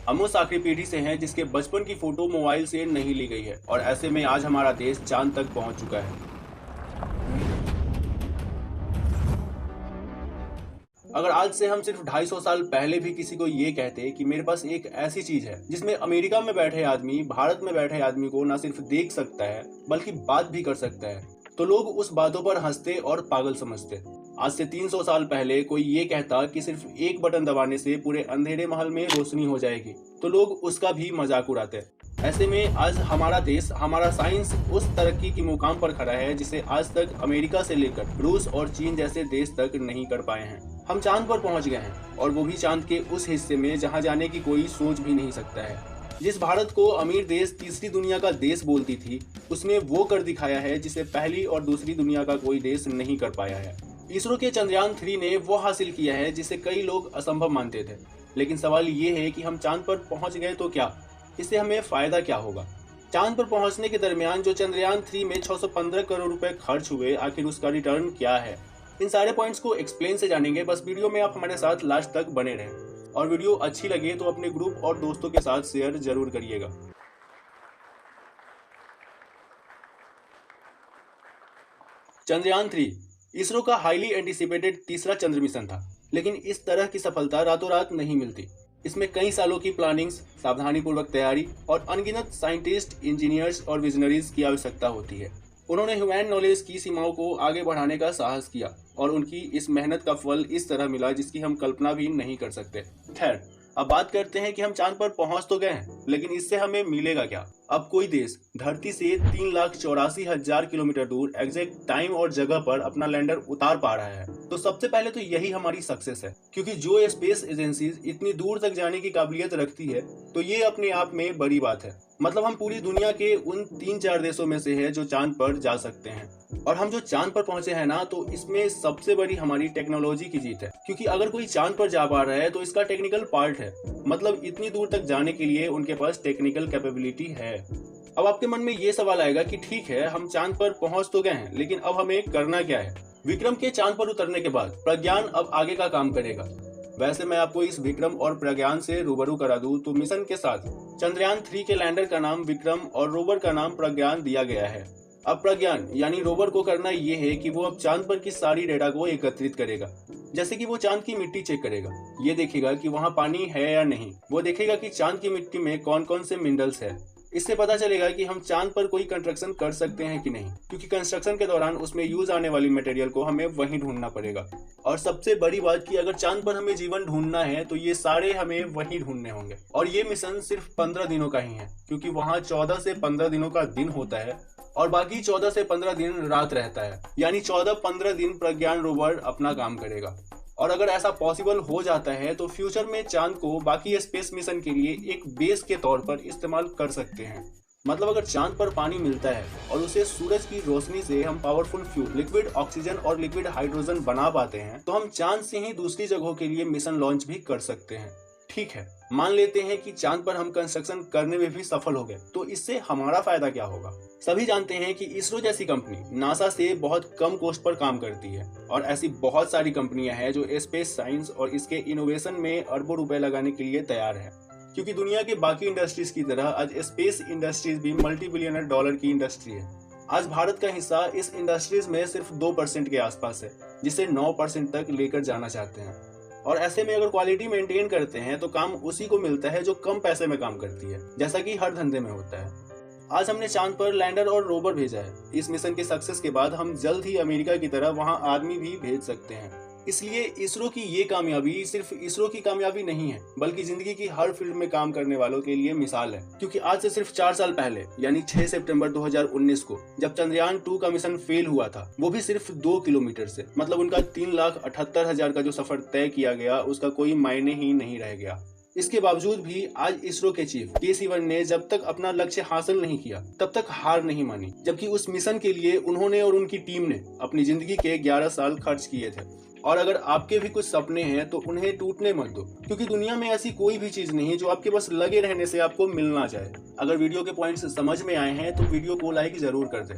हम उस आखिरी पीढ़ी से हैं जिसके बचपन की फोटो मोबाइल से नहीं ली गई है और ऐसे में आज हमारा देश चांद तक पहुंच चुका है। अगर आज से हम सिर्फ 250 साल पहले भी किसी को ये कहते कि मेरे पास एक ऐसी चीज है जिसमें अमेरिका में बैठे आदमी भारत में बैठे आदमी को न सिर्फ देख सकता है बल्कि बात भी कर सकता है, तो लोग उस बातों पर हंसते और पागल समझते। आज से 300 साल पहले कोई ये कहता कि सिर्फ एक बटन दबाने से पूरे अंधेरे महल में रोशनी हो जाएगी, तो लोग उसका भी मजाक उड़ाते। ऐसे में आज हमारा देश, हमारा साइंस उस तरक्की की मुकाम पर खड़ा है जिसे आज तक अमेरिका से लेकर रूस और चीन जैसे देश तक नहीं कर पाए हैं। हम चांद पर पहुंच गए हैं और वो भी चांद के उस हिस्से में जहां जाने की कोई सोच भी नहीं सकता है। जिस भारत को अमीर देश तीसरी दुनिया का देश बोलती थी, उसने वो कर दिखाया है जिसे पहली और दूसरी दुनिया का कोई देश नहीं कर पाया है। इसरो के चंद्रयान 3 ने वो हासिल किया है जिसे कई लोग असंभव मानते थे। लेकिन सवाल ये है कि हम चांद पर पहुंच गए तो क्या, इससे हमें फायदा क्या होगा? चांद पर पहुंचने के दरमियान जो चंद्रयान 3 में 615 करोड़ रुपए खर्च हुए, आखिर उसका रिटर्न क्या है? इन सारे पॉइंट्स को एक्सप्लेन से जानेंगे। बस वीडियो में आप हमारे साथ लास्ट तक बने रहें और वीडियो अच्छी लगे तो अपने ग्रुप और दोस्तों के साथ शेयर जरूर करिएगा। चंद्रयान 3 इसरो का हाईली एंटिसिपेटेड तीसरा चंद्र मिशन था, लेकिन इस तरह की सफलता रातों रात नहीं मिलती। इसमें कई सालों की प्लानिंग्स, सावधानीपूर्वक तैयारी और अनगिनत साइंटिस्ट, इंजीनियर्स और विजनरीज की आवश्यकता होती है। उन्होंने ह्यूमन नॉलेज की सीमाओं को आगे बढ़ाने का साहस किया और उनकी इस मेहनत का फल इस तरह मिला जिसकी हम कल्पना भी नहीं कर सकते। खैर, अब बात करते हैं कि हम चांद पर पहुंच तो गए हैं, लेकिन इससे हमें मिलेगा क्या? अब कोई देश धरती से 3,84,000 किलोमीटर दूर एग्जैक्ट टाइम और जगह पर अपना लैंडर उतार पा रहा है, तो सबसे पहले तो यही हमारी सक्सेस है। क्योंकि जो स्पेस एजेंसीज इतनी दूर तक जाने की काबिलियत रखती है, तो ये अपने आप में बड़ी बात है। मतलब हम पूरी दुनिया के उन 3-4 देशों में से है जो चांद पर जा सकते हैं। और हम जो चांद पर पहुंचे हैं ना, तो इसमें सबसे बड़ी हमारी टेक्नोलॉजी की जीत है। क्योंकि अगर कोई चांद पर जा पा रहा है तो इसका टेक्निकल पार्ट है, मतलब इतनी दूर तक जाने के लिए उनके पास टेक्निकल कैपेबिलिटी है। अब आपके मन में ये सवाल आएगा कि ठीक है, हम चांद पर पहुंच तो गए हैं, लेकिन अब हमें करना क्या है? विक्रम के चांद पर उतरने के बाद प्रज्ञान अब आगे का काम करेगा। वैसे मैं आपको इस विक्रम और प्रज्ञान से रूबरू करा दूं तो मिशन के साथ चंद्रयान 3 के लैंडर का नाम विक्रम और रोवर का नाम प्रज्ञान दिया गया है। अब प्रज्ञान यानी रोवर को करना ये है कि वो अब चांद पर की सारी डेटा को एकत्रित करेगा। जैसे कि वो चांद की मिट्टी चेक करेगा, ये देखेगा कि वहाँ पानी है या नहीं, वो देखेगा कि चांद की मिट्टी में कौन कौन से मिनरल्स है। इससे पता चलेगा कि हम चांद पर कोई कंस्ट्रक्शन कर सकते हैं कि नहीं, क्योंकि कंस्ट्रक्शन के दौरान उसमें यूज आने वाली मटेरियल को हमें वहीं ढूंढना पड़ेगा। और सबसे बड़ी बात कि अगर चांद पर हमें जीवन ढूंढना है तो ये सारे हमें वहीं ढूंढने होंगे। और ये मिशन सिर्फ 15 दिनों का ही है, क्योंकि वहाँ 14 से 15 दिनों का दिन होता है और बाकी 14 से 15 दिन रात रहता है। यानी 14-15 दिन प्रज्ञान रोवर अपना काम करेगा। और अगर ऐसा पॉसिबल हो जाता है तो फ्यूचर में चांद को बाकी स्पेस मिशन के लिए एक बेस के तौर पर इस्तेमाल कर सकते हैं। मतलब अगर चांद पर पानी मिलता है और उसे सूरज की रोशनी से हम पावरफुल फ्यूल, लिक्विड ऑक्सीजन और लिक्विड हाइड्रोजन बना पाते हैं, तो हम चांद से ही दूसरी जगहों के लिए मिशन लॉन्च भी कर सकते हैं। ठीक है, मान लेते हैं कि चांद पर हम कंस्ट्रक्शन करने में भी सफल हो गए, तो इससे हमारा फायदा क्या होगा? सभी जानते हैं कि इसरो जैसी कंपनी नासा से बहुत कम कॉस्ट पर काम करती है और ऐसी बहुत सारी कंपनियां हैं जो स्पेस साइंस और इसके इनोवेशन में अरबों रुपए लगाने के लिए तैयार है। क्योंकि दुनिया के बाकी इंडस्ट्रीज की तरह आज स्पेस इंडस्ट्रीज भी मल्टी बिलियनर डॉलर की इंडस्ट्री है। आज भारत का हिस्सा इस इंडस्ट्रीज में सिर्फ 2% के आसपास है, जिसे 9% तक लेकर जाना चाहते हैं। और ऐसे में अगर क्वालिटी मेंटेन करते हैं तो काम उसी को मिलता है जो कम पैसे में काम करती है, जैसा कि हर धंधे में होता है। आज हमने चांद पर लैंडर और रोवर भेजा है। इस मिशन के सक्सेस के बाद हम जल्द ही अमेरिका की तरह वहां आदमी भी भेज सकते हैं। इसलिए इसरो की ये कामयाबी सिर्फ इसरो की कामयाबी नहीं है, बल्कि जिंदगी की हर फील्ड में काम करने वालों के लिए मिसाल है। क्योंकि आज से सिर्फ 4 साल पहले यानी 6 सितंबर 2019 को जब चंद्रयान 2 का मिशन फेल हुआ था, वो भी सिर्फ 2 किलोमीटर से, मतलब उनका 3,78,000 का जो सफर तय किया गया उसका कोई मायने ही नहीं रह गया। इसके बावजूद भी आज इसरो के चीफ के सिवन ने जब तक अपना लक्ष्य हासिल नहीं किया तब तक हार नहीं मानी, जबकि उस मिशन के लिए उन्होंने और उनकी टीम ने अपनी जिंदगी के 11 साल खर्च किए थे। और अगर आपके भी कुछ सपने हैं तो उन्हें टूटने मत दो, क्योंकि दुनिया में ऐसी कोई भी चीज नहीं है जो आपके बस लगे रहने से आपको मिल ना जाए। अगर वीडियो के पॉइंट्स समझ में आए हैं तो वीडियो को लाइक जरूर कर दें।